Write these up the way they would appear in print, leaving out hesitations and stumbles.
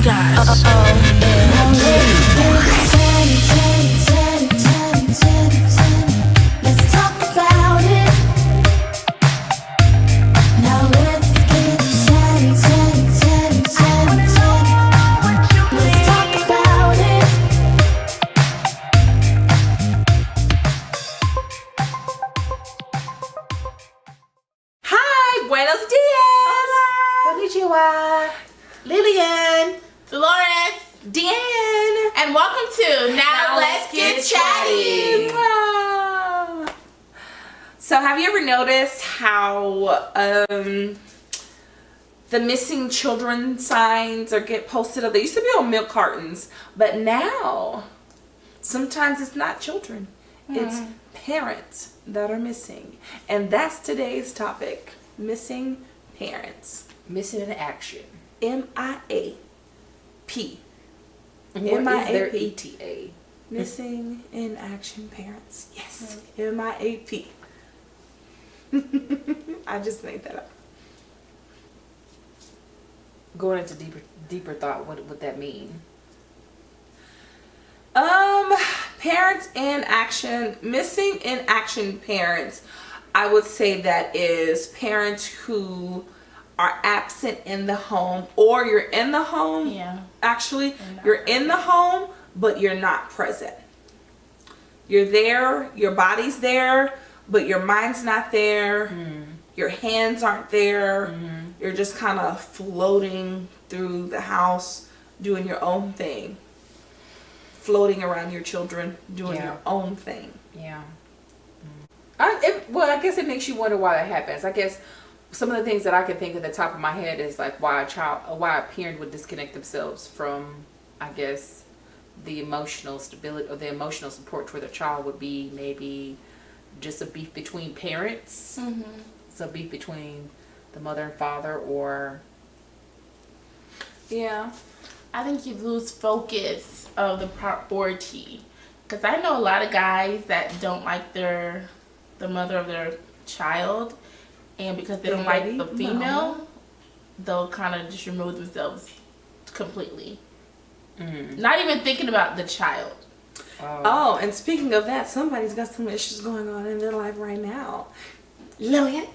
guys. Let's talk about it. Now let's get chatty. Let's talk about it. Hi, buenos dias. Konnichiwa. Lillian. Dolores, Deanne. and welcome to Now Let's Get Chatty. Wow. So have you ever noticed how the missing children signs or get posted up? They used to be on milk cartons, but now sometimes it's not children. It's parents that are missing. And that's today's topic. Missing parents. Missing in action. MIAP. What is their MIAP. ETA? Missing in action parents. Yes. MIAP. I just made that up. Going into deeper thought, what would that mean? Parents in action, missing in action parents, I would say that is parents who are absent in the home, or you're in the home. Yeah. Actually, you're in the home, but you're not present. You're there, your body's there, but your mind's not there. Your hands aren't there. You're just kind of floating through the house, doing your own thing. Floating around your children, doing Yeah. your own thing. Yeah. I guess it makes you wonder why that happens. I guess some of the things that I can think at the top of my head is like why a parent would disconnect themselves from, I guess, the emotional stability or the emotional support toward their child would be maybe just a beef between parents. It's a beef between the mother and father, or Yeah. I think you lose focus of the priority. Because I know a lot of guys that don't like the mother of their child. And because they don't like the female, they'll kind of just remove themselves completely. Not even thinking about the child. Oh, and speaking of that, somebody's got some issues going on in their life right now. Lillian.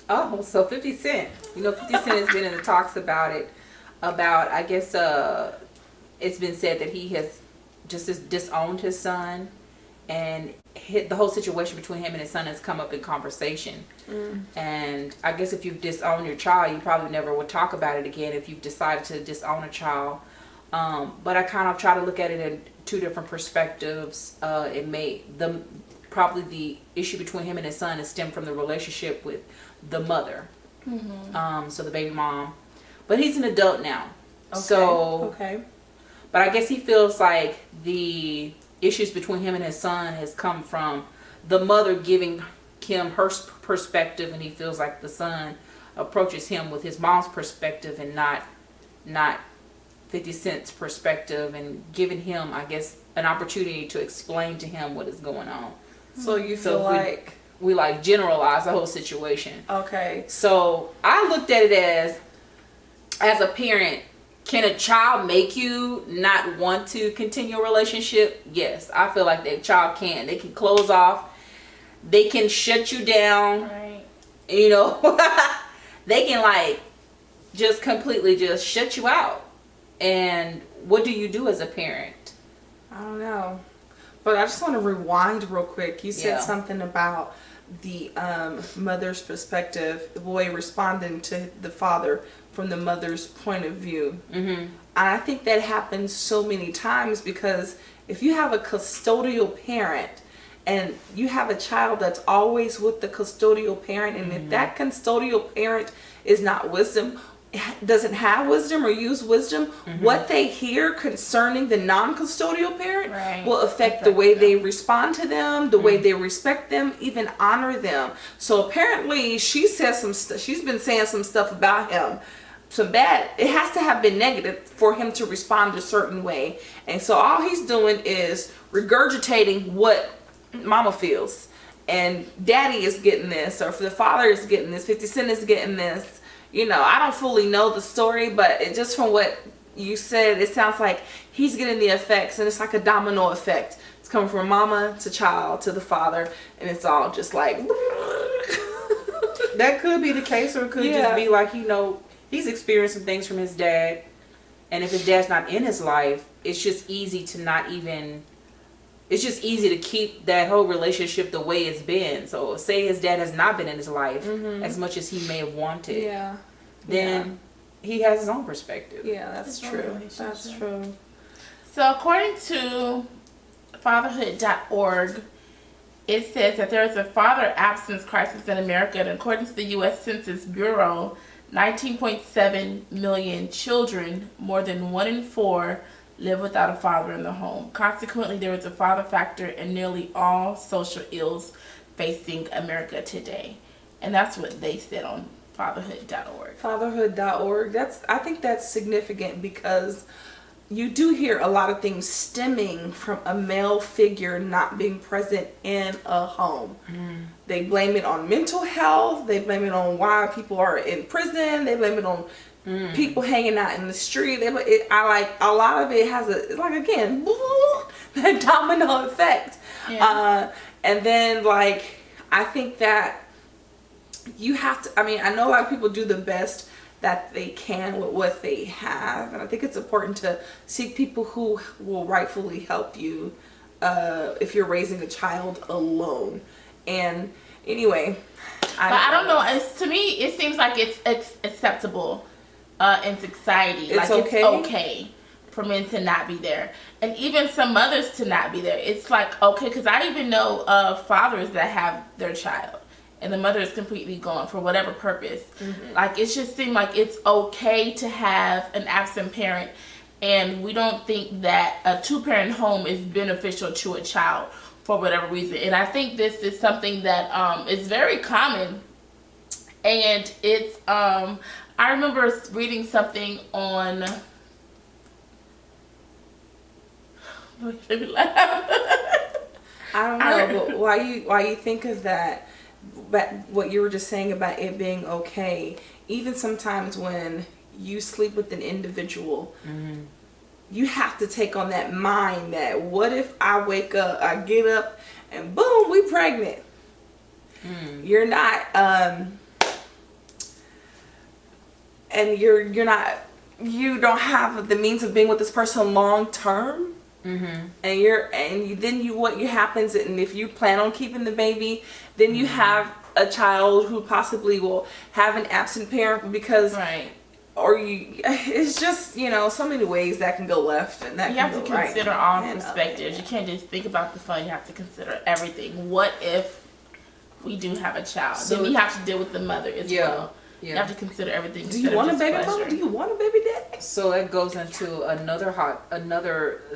oh, so 50 Cent. You know, 50 Cent has been in the talks about it. About, I guess, it's been said that he has just disowned his son, and the whole situation between him and his son has come up in conversation. And I guess if you've disowned your child, you probably never would talk about it again if you've decided to disown a child. But I kind of try to look at it in two different perspectives. Probably the issue between him and his son is stemmed from the relationship with the mother, so the baby mom. But he's an adult now. Okay. But I guess he feels like the issues between him and his son has come from the mother giving him her perspective, and he feels like the son approaches him with his mom's perspective and not 50 Cent's perspective, and giving him, I guess, an opportunity to explain to him what is going on. So you feel like... We like generalize the whole situation. Okay. So I looked at it as a parent, can a child make you not want to continue a relationship? Yes, I feel like that child can. They can close off. They can shut you down. Right. You know, they can like just completely just shut you out. And what do you do as a parent? I don't know. But I just want to rewind real quick. You said something about the mother's perspective, the boy responding to the father from the mother's point of view. And I think that happens so many times, because if you have a custodial parent and you have a child that's always with the custodial parent, and if that custodial parent is not doesn't have wisdom or use wisdom, what they hear concerning the non-custodial parent will affect the way they respond to them, the way they respect them, even honor them. So apparently she says she's been saying some stuff about him, some bad. It has to have been negative for him to respond a certain way. And so all he's doing is regurgitating what mama feels, and daddy is getting this, or if the father is getting this, 50 Cent is getting this. You know, I don't fully know the story, but it just from what you said it sounds like he's getting the effects, and it's like a domino effect. It's coming from mama to child to the father, and it's all just like. That could be the case, or it could just be like, he's experienced some things from his dad, and if his dad's not in his life, it's just easy to not even. It's just easy to keep that whole relationship the way it's been. So, say his dad has not been in his life as much as he may have wanted. Yeah. Then he has his own perspective. Yeah, that's true. That's true. So, according to fatherhood.org, it says that there is a father absence crisis in America, and according to the U.S. Census Bureau, 19.7 million children, more than 1 in 4, live without a father in the home. Consequently, there is a father factor in nearly all social ills facing America today. And that's what they said on fatherhood.org. Fatherhood.org. I think that's significant because you do hear a lot of things stemming from a male figure not being present in a home. They blame it on mental health. They blame it on why people are in prison. They blame it on people hanging out in the street. I like a lot of it has again that domino effect. And then I think that you have to. I mean, I know a lot of people do the best that they can with what they have, and I think it's important to seek people who will rightfully help you if you're raising a child alone. And anyway, I don't know. To me, it seems like it's acceptable in society. It's it's okay for men to not be there, and even some mothers to not be there. It's like okay, because I even know of fathers that have their child and the mother is completely gone for whatever purpose. Like, it just seemed like it's okay to have an absent parent, and we don't think that a 2-parent home is beneficial to a child for whatever reason. And I think this is something that is very common, and it's I remember reading something on I don't know, but why you think of that. But what you were just saying about it being okay, even sometimes when you sleep with an individual, you have to take on that mind that what if I wake up, I get up, and boom, we pregnant. You're not, and you don't have the means of being with this person long term. And then what happens, and if you plan on keeping the baby, then you have a child who possibly will have an absent parent because it's just so many ways that can go left, and that you have to consider all perspectives. You can't just think about the fun. You have to consider everything. What if we do have a child? So then you have to deal with the mother as well. You have to consider everything. Do you want a baby mama? Do you want a baby daddy? So that goes into another hot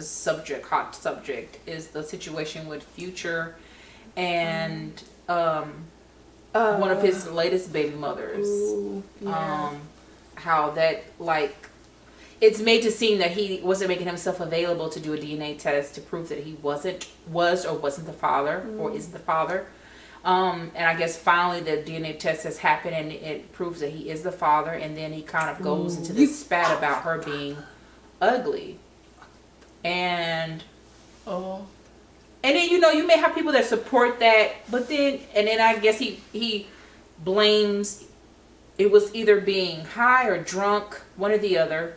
subject is the situation with Future and one of his latest baby mothers. How that it's made to seem that he wasn't making himself available to do a DNA test to prove that he wasn't the father or isn't the father. And I guess finally the DNA test has happened and it proves that he is the father, and then he kind of goes into this spat about her being ugly. And then you may have people that support that, but then I guess he blames it was either being high or drunk, one or the other,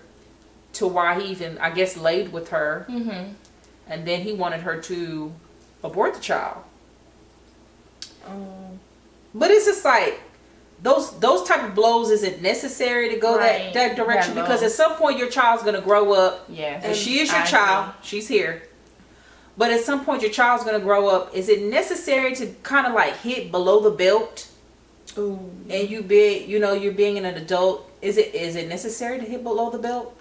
to why he even, I guess, laid with her. And then he wanted her to abort the child. But it's just like those type of blows isn't necessary to go that direction, because at some point your child's gonna grow up. And she is your child. She's here. But at some point your child's gonna grow up. Is it necessary to kind of hit below the belt? And you're being an adult. Is it necessary to hit below the belt?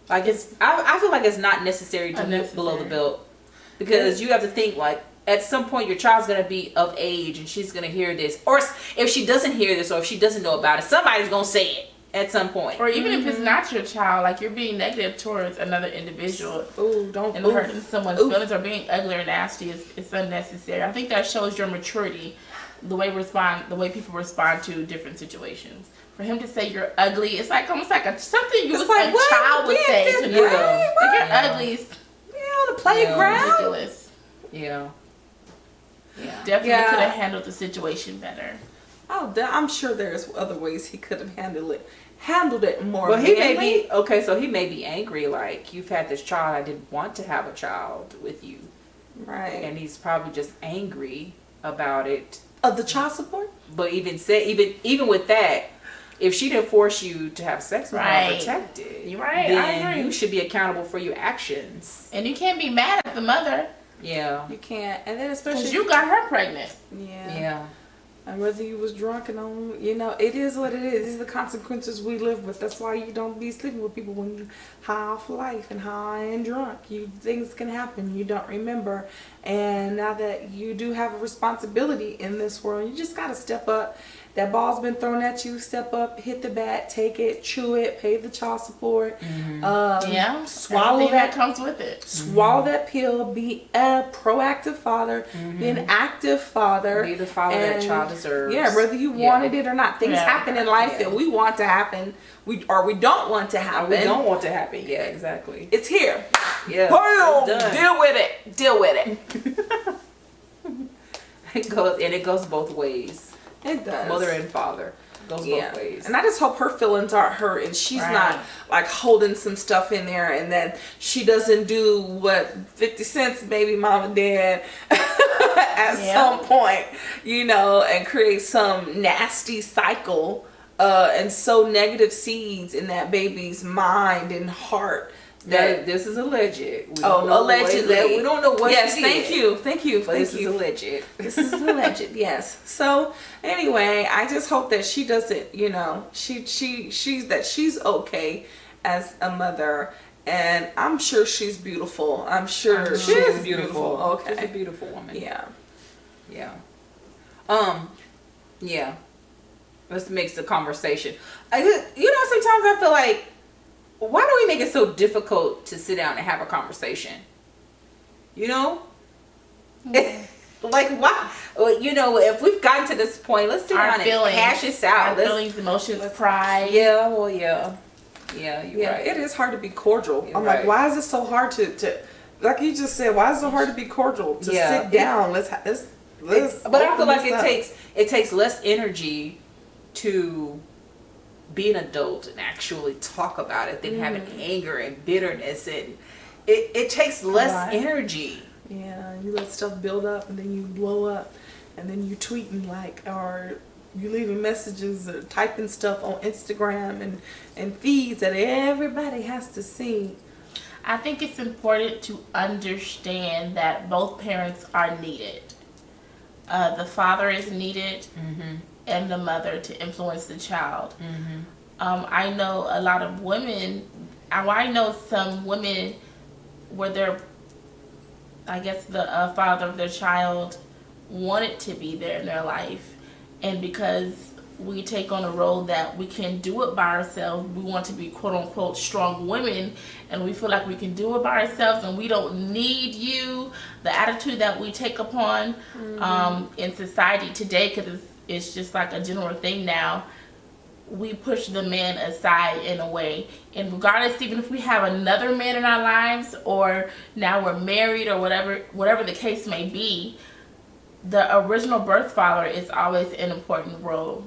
I feel like it's not necessary to hit below the belt, because you have to think at some point your child's going to be of age and she's going to hear this, or if she doesn't hear this, or if she doesn't know about it, somebody's going to say it at some point. Or even if it's not your child, you're being negative towards another individual and hurting someone's feelings or being ugly or nasty is unnecessary. I think that shows your maturity the way people respond to different situations. For him to say you're ugly, it's like almost like something a child would say to me. Right? Like you're ugly. On the playground. Ridiculous. Yeah. Definitely could have handled the situation better. Oh, I'm sure there's other ways he could have handled it more. Well, he may be okay. So he may be angry. Like, you've had this child. I didn't want to have a child with you, right? And he's probably just angry about it. Of the child support. But even with that, if she didn't force you to have sex with her unprotected, you're right. then I agree. you should be accountable for your actions. And you can't be mad at the mother. Yeah, you can't. And then especially because you got her pregnant. Yeah. And whether you was drunk and on, it is what it is. These are the consequences we live with. That's why you don't be sleeping with people when you high off life and high and drunk. Things can happen. You don't remember. And now that you do have a responsibility in this world, you just got to step up. That ball's been thrown at you. Step up, hit the bat, take it, chew it, pay the child support. Mm-hmm. Swallow that comes with it. Swallow that pill. Be a proactive father. Be an active father. Be the father that child deserves. Yeah, whether you wanted it or not. Things happen in life that we want to happen, we don't want to happen. We don't want to happen. Yeah, exactly. It's here. Yeah. Deal with it. Deal with it. It goes both ways. It does. Mother and father. Goes both ways. And I just hope her feelings aren't hurt and she's not like holding some stuff in there, and that she doesn't do what 50 Cent's baby mama did at some point, and create some nasty cycle and sow negative seeds in that baby's mind and heart. That this is alleged. Allegedly. We don't know what. Yes, she thank did. you. But this is alleged. This is alleged. Yes. So anyway, I just hope that she doesn't. She's okay as a mother, and I'm sure she's beautiful. I'm sure she is beautiful. Okay. She's a beautiful woman. Yeah. Yeah. Yeah. Let's mix the conversation. Sometimes I feel like, why do we make it so difficult to sit down and have a conversation? Like, why? If we've gotten to this point, let's sit down and hash this out. Our feelings, emotions, pride. Yeah, well, yeah. Yeah, you're right. It is hard to be cordial. You're I'm right. like, why is it so hard to like you just said, why is it so hard to be cordial? To sit down. Let's but I feel like it takes less energy to be an adult and actually talk about it than having anger and bitterness, and it takes less energy. Yeah, you let stuff build up and then you blow up, and then you tweeting or you leaving messages or typing stuff on Instagram and feeds that everybody has to see. I think it's important to understand that both parents are needed. The father is needed, and the mother to influence the child. I know a lot of women. I know some women where the father of their child wanted to be there in their life, and because we take on a role that we can do it by ourselves, we want to be quote unquote strong women, and we feel like we can do it by ourselves and we don't need you. The attitude that we take upon in society today, because it's just like a general thing now, we push the man aside in a way. And regardless, even if we have another man in our lives, or now we're married, or whatever the case may be, the original birth father is always an important role.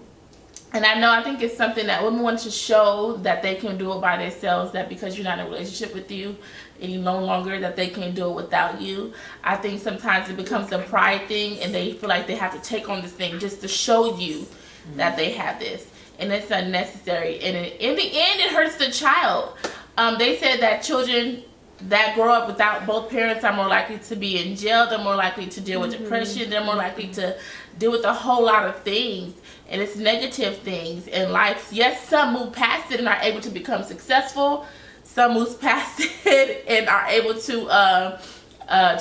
And I think it's something that women want to show that they can do it by themselves, that because you're not in a relationship with you any no longer, that they can do it without you. I think sometimes it becomes a pride thing, and they feel like they have to take on this thing just to show you that they have this. And it's unnecessary. And in the end, it hurts the child. They said that children that grow up without both parents are more likely to be in jail. They're more likely to deal with depression. They're more likely to deal with a whole lot of things. And it's negative things in life. Yes, some move past it and are able to become successful. Some move past it and are able to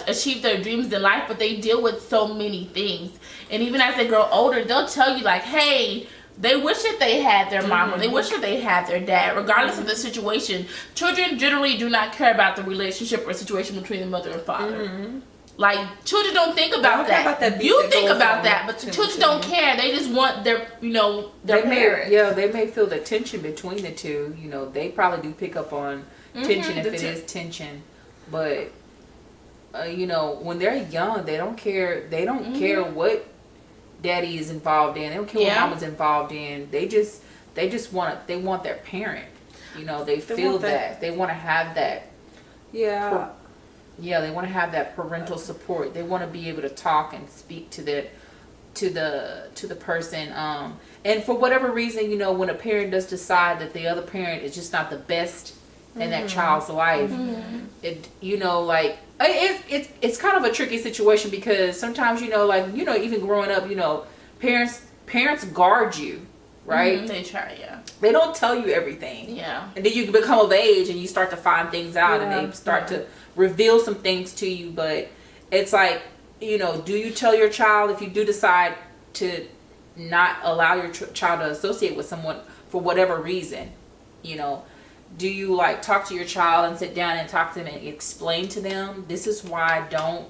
achieve their dreams in life. But they deal with so many things. And even as they grow older, they'll tell you like, hey, they wish that they had their mom, or they wish that they had their dad, regardless of the situation. Children generally do not care about the relationship or situation between the mother and father. Like, children don't think They about don't care that. about that beef You that think goes about on that, but the between children the don't two. care. They just want their, their They may, parents. yeah, they may feel the tension between the two. You know, they probably do pick up on tension if it is tension, but you know, when they're young, they don't care. They don't care what daddy is involved in. They don't care what mama's involved in. They just want their parent. You know, they feel want that. They want to have that. Yeah. Yeah, they want to have that parental support. They want to be able to talk and speak to the person. And for whatever reason, you know, when a parent does decide that the other parent is just not the best in that child's life, it, you know, like it's kind of a tricky situation, because sometimes, you know, like, you know, even growing up, you know, parents guard you, right? They try, yeah. They don't tell you everything. Yeah. And then you become of age and you start to find things out, and they start to reveal some things to you. But it's like, you know, do you tell your child, if you do decide to not allow your child to associate with someone for whatever reason, you know, do you like talk to your child and sit down and talk to them and explain to them, this is why I don't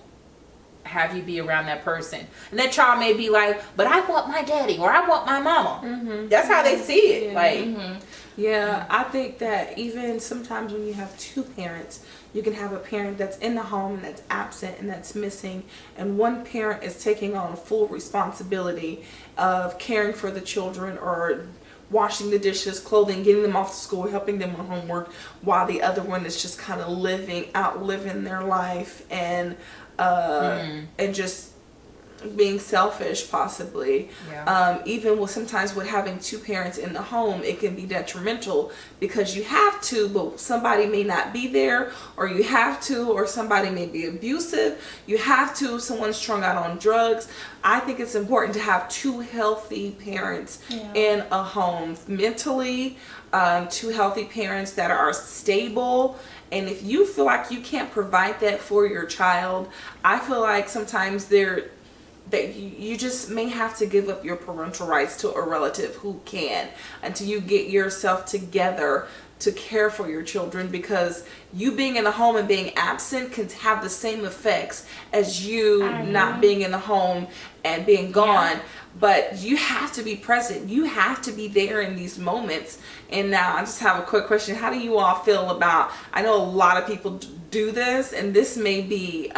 have you be around that person? And that child may be like, but I want my daddy, or I want my mama. That's how they see it. Like, Yeah, I think that even sometimes when you have two parents, you can have a parent that's in the home and that's absent and that's missing, and one parent is taking on full responsibility of caring for the children, or washing the dishes, clothing, getting them off to school, helping them with homework, while the other one is just kind of outliving their life and just being selfish, possibly. Even with sometimes with having two parents in the home, it can be detrimental, because you have to, but somebody may not be there, or you have to, or somebody may be abusive. You have to, someone's strung out on drugs. I think it's important to have two healthy parents in a home, mentally, two healthy parents that are stable. And if you feel like you can't provide that for your child, I feel like sometimes that you just may have to give up your parental rights to a relative who can, until you get yourself together to care for your children, because you being in the home and being absent can have the same effects as you not being in the home and being gone. But you have to be present. You have to be there in these moments. And now I just have a quick question. How do you all feel about, I know a lot of people do this, and this may be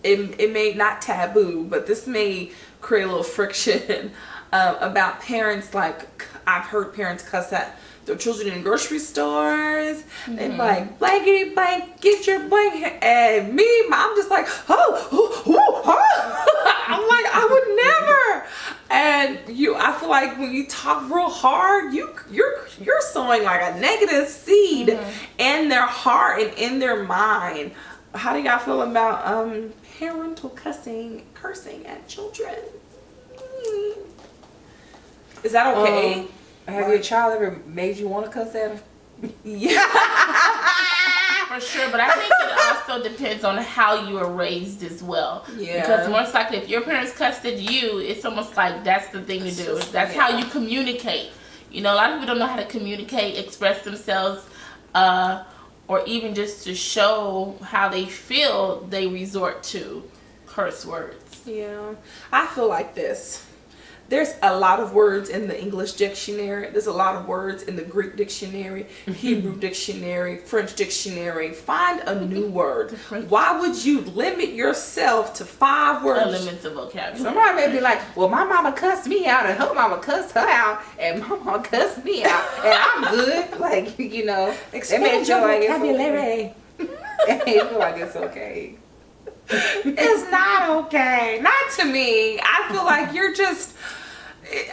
it may not taboo, but this may create a little friction about parents. Like, I've heard parents cuss at their children in grocery stores. They're like, blankety blank, get your blanket. And me, I'm just like, I'm like, I would never. And I feel like when you talk real hard, you're sowing like a negative seed in their heart and in their mind. How do y'all feel about parental cursing at children? Is that okay? Have your child ever made you want to cuss at him? Yeah. For sure, but I think it also depends on how you were raised as well. Yeah. Because most likely, if your parents cussed at you, it's almost like that's the thing to do. That's how you communicate. You know, a lot of people don't know how to communicate, express themselves, or even just to show how they feel. They resort to curse words. Yeah. I feel like this. There's a lot of words in the English dictionary. There's a lot of words in the Greek dictionary, Hebrew dictionary, French dictionary. Find a new word. Why would you limit yourself to 5 words? Elements of vocabulary. Somebody may be like, well, my mama cussed me out, and her mama cussed her out, and my mama cussed me out, and I'm good. Like, you know, Expand your vocabulary. They may feel like it's okay. It's not okay. Not to me. I feel like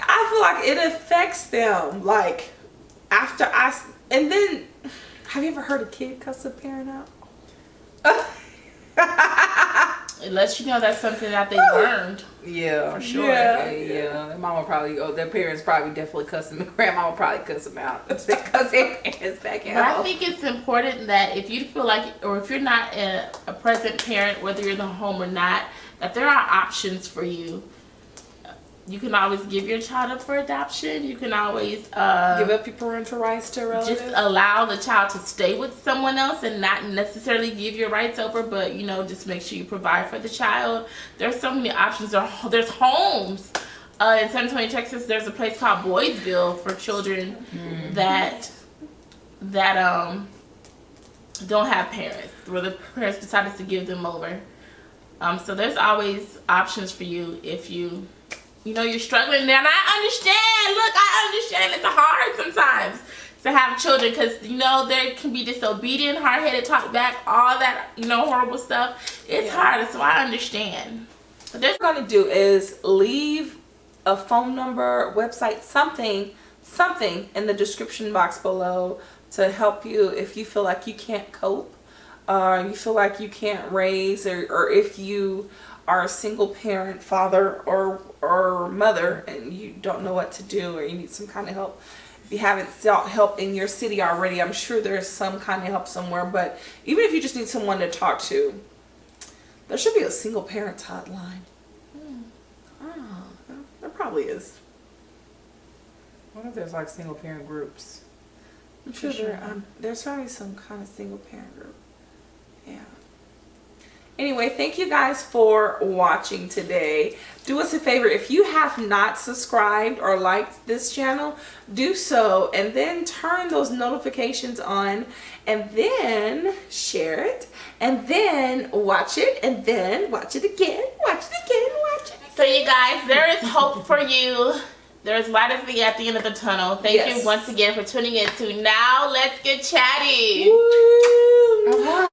I feel like it affects them. Like, and then, have you ever heard a kid cuss a parent out? Unless you know that's something that they learned. Yeah, for sure. Yeah. Yeah. Their mama probably, their parents probably definitely cuss them. Grandmama probably cuss them out. They cuss their parents back But out. I think it's important that if you feel like, or if you're not a present parent, whether you're in the home or not, that there are options for you You can always give your child up for adoption. You can always Give up your parental rights to a relative. just allow the child to stay with someone else and not necessarily give your rights over, but just make sure you provide for the child. There's so many options. There's homes. In San Antonio, Texas, there's a place called Boysville for children that don't have parents, where the parents decided to give them over. So there's always options for you if you're struggling. And I understand. Look, I understand. It's hard sometimes to have children because there can be disobedient, hard-headed, talk back, all that horrible stuff. It's hard, so I understand. But What we're going to do is leave a phone number, website, something in the description box below to help you if you feel like you can't cope, you feel like you can't raise, or if you are a single parent, father or mother, and you don't know what to do, or you need some kind of help. If you haven't sought help in your city already, I'm sure there's some kind of help somewhere. But even if you just need someone to talk to, there should be a single parents hotline. There probably is. I wonder if there's like single parent groups. I'm sure there's probably some kind of single parent group. Yeah. Anyway, thank you guys for watching today. Do us a favor, if you have not subscribed or liked this channel, do so, and then turn those notifications on, and then share it, and then watch it, and then watch it again, watch it again, watch it again. So you guys, there is hope for you. There's light at the end of the tunnel. Thank you once again for tuning in to Now Let's Get Chatty. Woo!